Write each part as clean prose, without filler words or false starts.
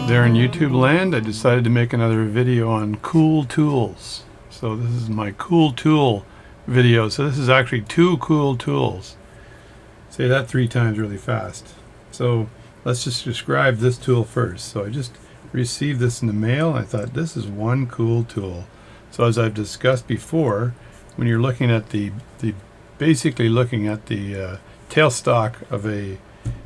out there in YouTube land, I decided to make another video on cool tools. So this is my cool tool video. So this is actually 2 cool tools. Say that 3 times really fast. So let's just describe this tool first. So I just received this in the mail. I thought this is one cool tool. So as I've discussed before, when you're looking at basically looking at the tailstock of a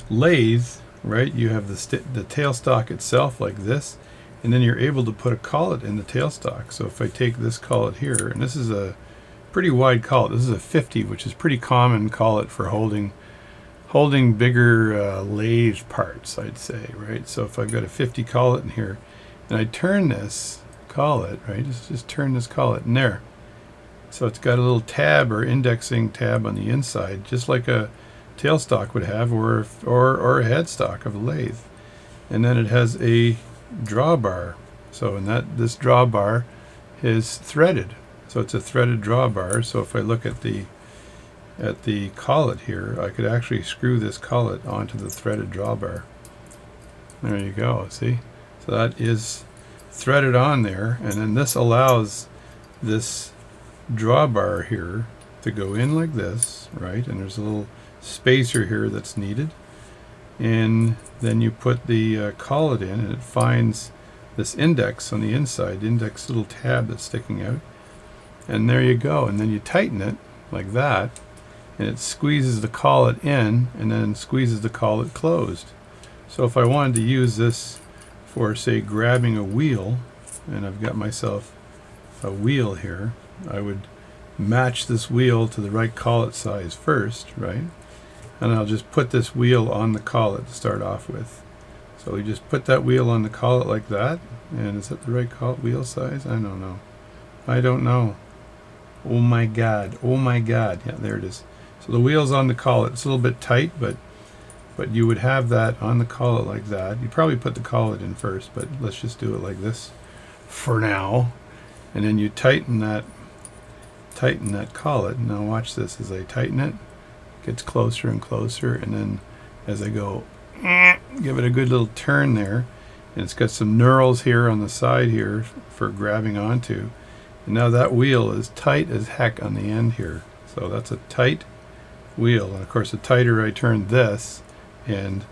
lathe, right? You have the tailstock itself like this, and then you're able to put a collet in the tailstock. So if I take this collet here, and this is a pretty wide collet. This is a 50, which is pretty common collet for holding bigger lathe parts, I'd say, right? So if I've got a 50 collet in here, and I turn this collet, right? Just turn this collet in there. So it's got a little tab or indexing tab on the inside, just like a tailstock would have, or a headstock of a lathe. And then it has a drawbar. So this drawbar is threaded. So it's a threaded drawbar. So if I look at the collet here, I could actually screw this collet onto the threaded drawbar. There you go, see? So that is threaded on there, and then this allows this drawbar here to go in like this, right? And there's a little spacer here that's needed, and then you put the collet in, and it finds this index on the inside, index little tab that's sticking out, and there you go. And then you tighten it like that, and it squeezes the collet in and then squeezes the collet closed. So if I wanted to use this for, say, grabbing a wheel, and I've got myself a wheel here, I would match this wheel to the right collet size first, right? And I'll just put this wheel on the collet to start off with. So we just put that wheel on the collet like that. And is that the right collet wheel size? I don't know. Oh my god. Oh my god. Yeah, there it is. So the wheel's on the collet. It's a little bit tight, but you would have that on the collet like that. You probably put the collet in first, but let's just do it like this for now. And then you tighten that collet. Now watch this. As I tighten it, it gets closer and closer, and then as I go, give it a good little turn there, and it's got some knurls here on the side here for grabbing onto. And now that wheel is tight as heck on the end here. So that's a tight wheel, and of course the tighter I turn this, and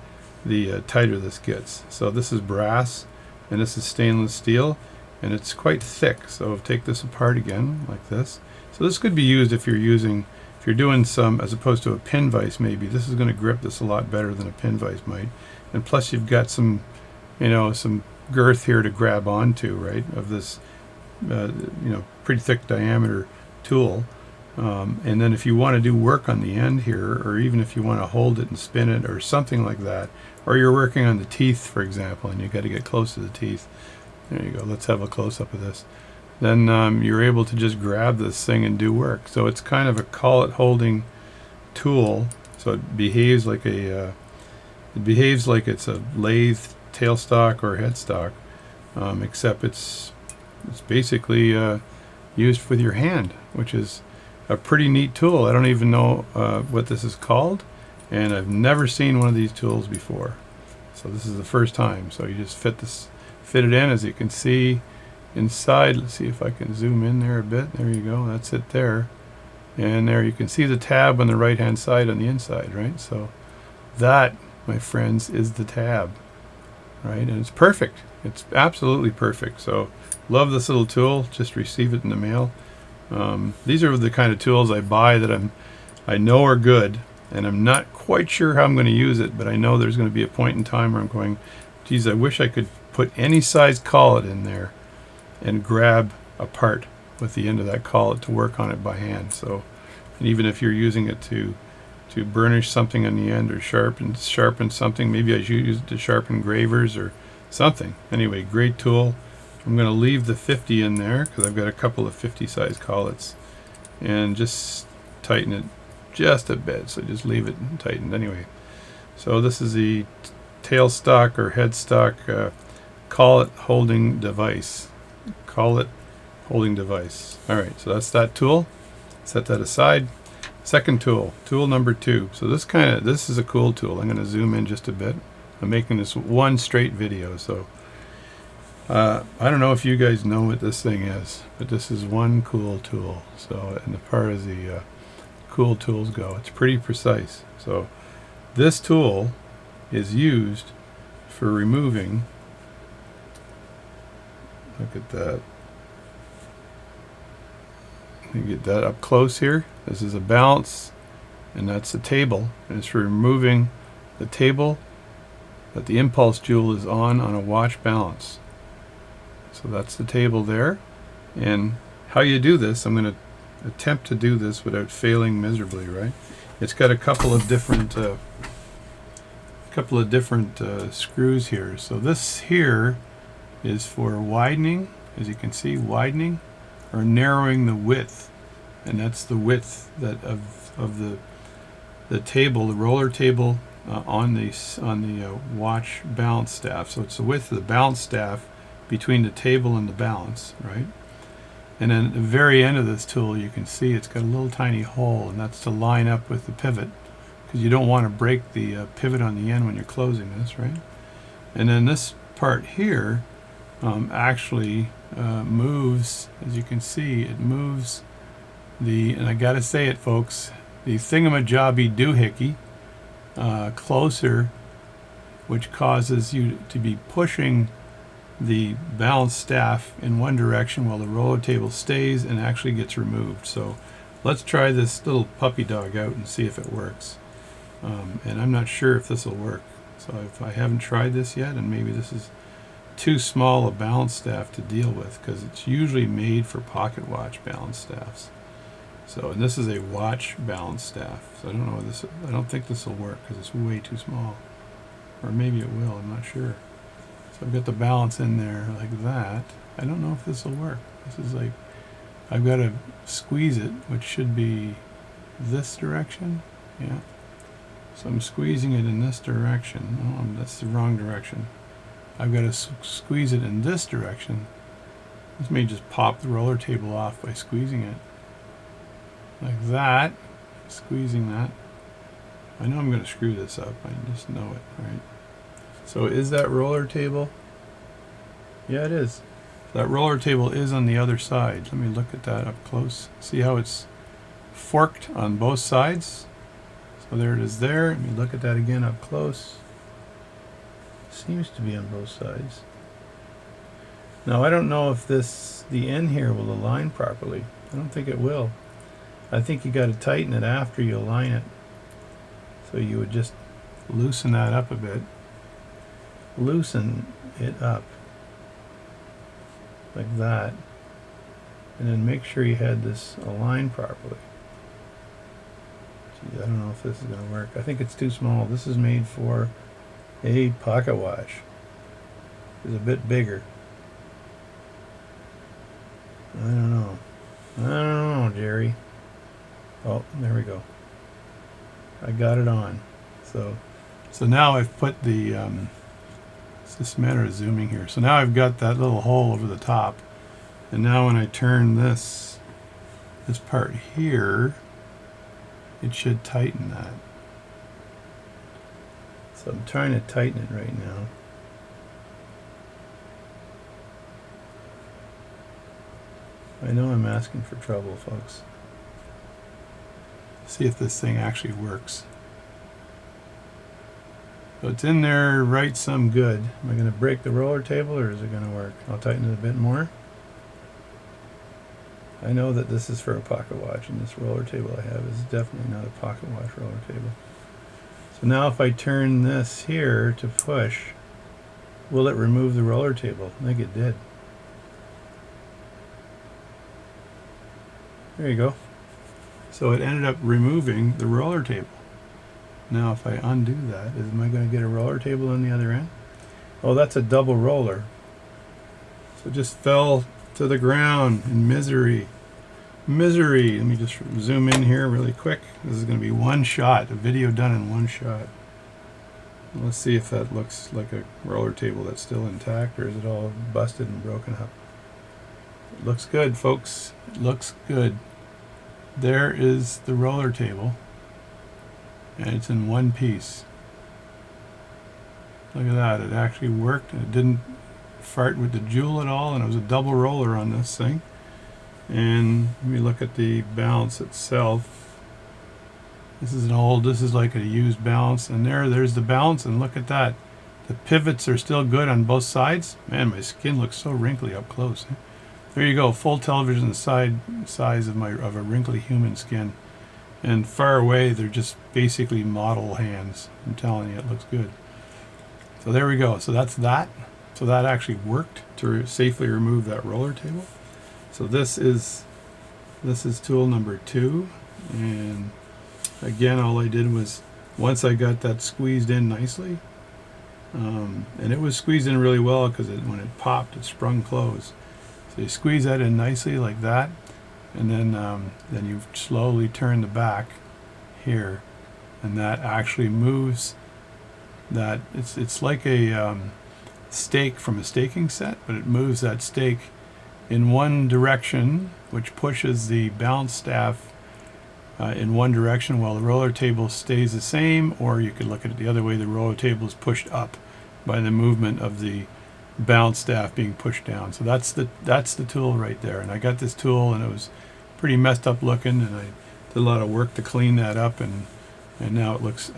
the tighter this gets. So this is brass, and this is stainless steel, and it's quite thick. So take this apart again like this. So this could be used if you're doing some, as opposed to a pin vise maybe. This is going to grip this a lot better than a pin vise might. And plus you've got some girth here to grab onto, right, of this pretty thick diameter tool. And then if you want to do work on the end here, or even if you want to hold it and spin it or something like that, or you're working on the teeth, for example, and you've got to get close to the teeth. There you go. Let's have a close-up of this. Then you're able to just grab this thing and do work. So it's kind of a collet holding tool. So it behaves like it's a lathe tailstock or headstock, except it's basically used with your hand, which is a pretty neat tool. I don't even know what this is called, and I've never seen one of these tools before. So this is the first time. So you just fit it in, as you can see inside. Let's see if I can zoom in there a bit. There you go. That's it there. And there you can see the tab on the right hand side on the inside, right? So that, my friends, is the tab, right? And it's perfect. It's absolutely perfect. So love this little tool. Just received it in the mail. These are the kind of tools I buy that I know are good, and I'm not quite sure how I'm going to use it, but I know there's going to be a point in time where I'm going, geez, I wish I could put any size collet in there and grab a part with the end of that collet to work on it by hand. So, and even if you're using it to burnish something on the end, or sharpen something, maybe I should use it to sharpen gravers or something. Anyway, great tool. I'm going to leave the 50 in there because I've got a couple of 50 size collets, and just tighten it just a bit. So just leave it tightened anyway. So this is the tailstock or headstock collet holding device. Collet holding device. Alright, so that's that tool. Set that aside. Second tool, tool number 2. So this is a cool tool. I'm going to zoom in just a bit. I'm making this one straight video, so I don't know if you guys know what this thing is, but this is one cool tool. So, and as far as the cool tools go, it's pretty precise. So this tool is used for removing, look at that, you get that up close here. This is a balance, and that's the table, and it's for removing the table that the impulse jewel is on a watch balance. So that's the table there. And how you do this, I'm going to attempt to do this without failing miserably, right? It's got a couple of different screws here. So this here is for widening, as you can see, widening or narrowing the width, and that's the width that of the table, the roller table on the watch balance staff. So it's the width of the balance staff between the table and the balance, right? And then at the very end of this tool, you can see it's got a little tiny hole, and that's to line up with the pivot, because you don't want to break the pivot on the end when you're closing this, right? And then this part here actually moves, as you can see, it moves and I gotta say it, folks, the thingamajobby doohickey closer, which causes you to be pushing the balance staff in one direction while the roller table stays and actually gets removed. So let's try this little puppy dog out and see if it works. And I'm not sure if this will work. So if I haven't tried this yet, and maybe this is too small a balance staff to deal with, because it's usually made for pocket watch balance staffs. So, and this is a watch balance staff. So I don't know this. I don't think this will work because it's way too small. Or maybe it will. I'm not sure. So I've got the balance in there like that. I don't know if this will work. This is like, I've got to squeeze it, which should be this direction. Yeah. So I'm squeezing it in this direction. Oh, that's the wrong direction. I've got to squeeze it in this direction. This may just pop the roller table off by squeezing it. Like that. Squeezing that. I know I'm going to screw this up. I just know it, right? So is that roller table? Yeah, it is. That roller table is on the other side. Let me look at that up close. See how it's forked on both sides? So there it is there. Let me look at that again up close. Seems to be on both sides. Now I don't know if the end here will align properly. I don't think it will. I think you got to tighten it after you align it. So you would just loosen that up a bit. Loosen it up like that, and then make sure you had this aligned properly. Gee, I don't know if this is going to work. I think it's too small. This is made for a pocket watch. It's a bit bigger. I don't know. I don't know, Jerry. Oh, there we go. I got it on. So now I've put the it's just a matter of zooming here. So now I've got that little hole over the top, and now when I turn this part here, it should tighten that. So I'm trying to tighten it right now. I know I'm asking for trouble, folks. See if this thing actually works. So it's in there right some good. Am I going to break the roller table, or is it going to work? I'll tighten it a bit more. I know that this is for a pocket watch, and this roller table I have is definitely not a pocket watch roller table. So now if I turn this here to push, will it remove the roller table? I think it did. There you go. So it ended up removing the roller table. Now if I undo that, am I going to get a roller table on the other end? Oh, that's a double roller. So it just fell to the ground in misery. Misery. Let me just zoom in here really quick. This is going to be one shot, a video done in one shot. Let's see if that looks like a roller table that's still intact, or is it all busted and broken up. It looks good, folks. It looks good. There is the roller table, and it's in one piece. Look at that. It actually worked, and it didn't fart with the jewel at all, and it was a double roller on this thing. And let me look at the balance itself. This is like a used balance, and there's the balance, and look at that. The pivots are still good on both sides. Man, my skin looks so wrinkly up close. There you go, full television size of a wrinkly human skin. And far away, they're just basically model hands. I'm telling you, it looks good. So there we go. So that's that. So that actually worked to safely remove that roller table. So this is tool number 2. And again, all I did was, once I got that squeezed in nicely, and it was squeezed in really well because when it popped, it sprung closed. So you squeeze that in nicely like that, and then you slowly turn the back here, and that actually moves that. It's like a stake from a staking set, but it moves that stake in one direction, which pushes the balance staff in one direction while the roller table stays the same, or you could look at it the other way. The roller table is pushed up by the movement of the balance staff being pushed down. So that's the tool right there. And I got this tool, and it was pretty messed up looking, and I did a lot of work to clean that up, and now it looks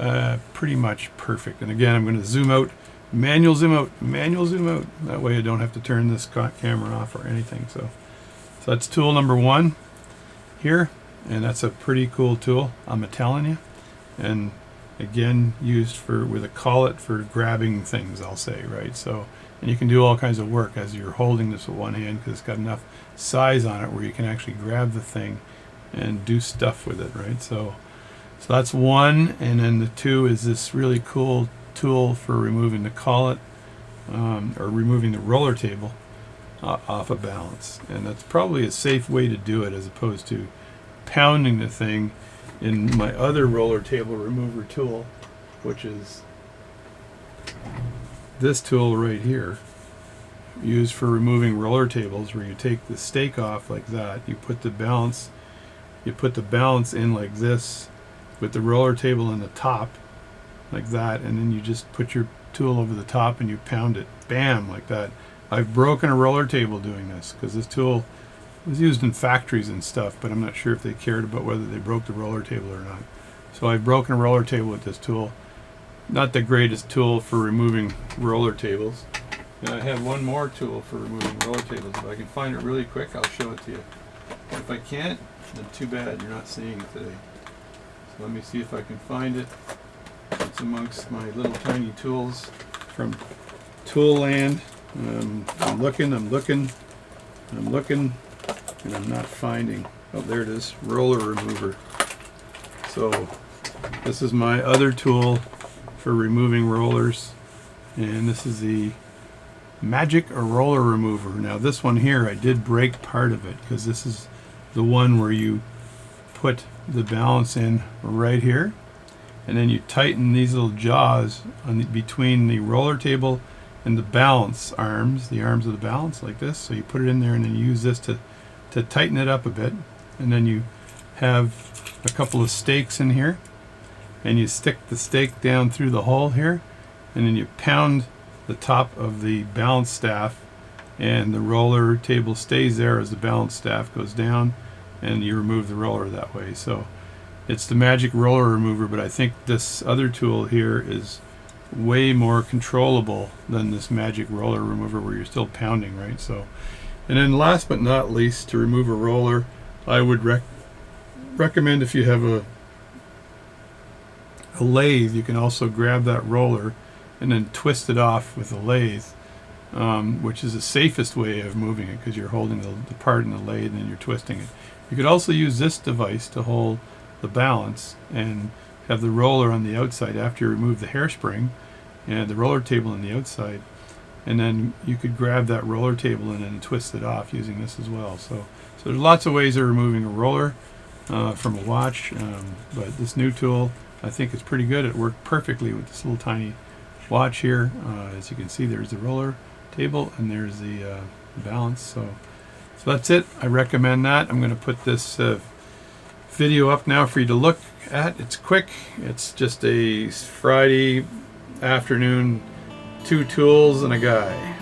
pretty much perfect. And again, I'm going to zoom out, manual zoom out. That way I don't have to turn this camera off or anything. So that's tool number 1 here, and that's a pretty cool tool, I'm telling you. And again, used with a collet for grabbing things, I'll say, right? So, and you can do all kinds of work as you're holding this with one hand, because it's got enough size on it where you can actually grab the thing and do stuff with it, right? So that's 1, and then the 2 is this really cool tool for removing the collet, or removing the roller table off a balance. And that's probably a safe way to do it, as opposed to pounding the thing in my other roller table remover tool, which is this tool right here, used for removing roller tables, where you take the stake off like that, you put the balance in like this with the roller table in the top like that, and then you just put your tool over the top and you pound it, bam, like that. I've broken a roller table doing this, because this tool was used in factories and stuff, but I'm not sure if they cared about whether they broke the roller table or not. So I've broken a roller table with this tool. Not the greatest tool for removing roller tables. And I have one more tool for removing roller tables. If I can find it really quick, I'll show it to you. If I can't, then too bad, you're not seeing it today. So let me see if I can find it. It's amongst my little tiny tools from Tool Land. I'm looking, and I'm not finding. Oh, there it is, roller remover. So this is my other tool for removing rollers, and this is the Magic Roller Remover. Now this one here, I did break part of it, because this is the one where you put the balance in right here, and then you tighten these little jaws between the roller table and the balance arms, the arms of the balance, like this. So you put it in there, and then you use this to tighten it up a bit, and then you have a couple of stakes in here, and you stick the stake down through the hole here, and then you pound the top of the balance staff, and the roller table stays there as the balance staff goes down, and you remove the roller that way. So it's the Magic Roller Remover, but I think this other tool here is way more controllable than this Magic Roller Remover, where you're still pounding, right? So, and then last but not least, to remove a roller, I would recommend, if you have a lathe, you can also grab that roller and then twist it off with a lathe, which is the safest way of moving it, because you're holding the part in the lathe and then you're twisting it. You could also use this device to hold the balance and have the roller on the outside after you remove the hairspring and the roller table on the outside, and then you could grab that roller table and then twist it off using this as well. So there's lots of ways of removing a roller from a watch, but this new tool, I think, is pretty good. It worked perfectly with this little tiny watch here. As you can see, there's the roller table and there's the balance. So that's it. I recommend that. I'm going to put this video up now for you to look at. It's quick. It's just a Friday afternoon, 2 tools and a guy.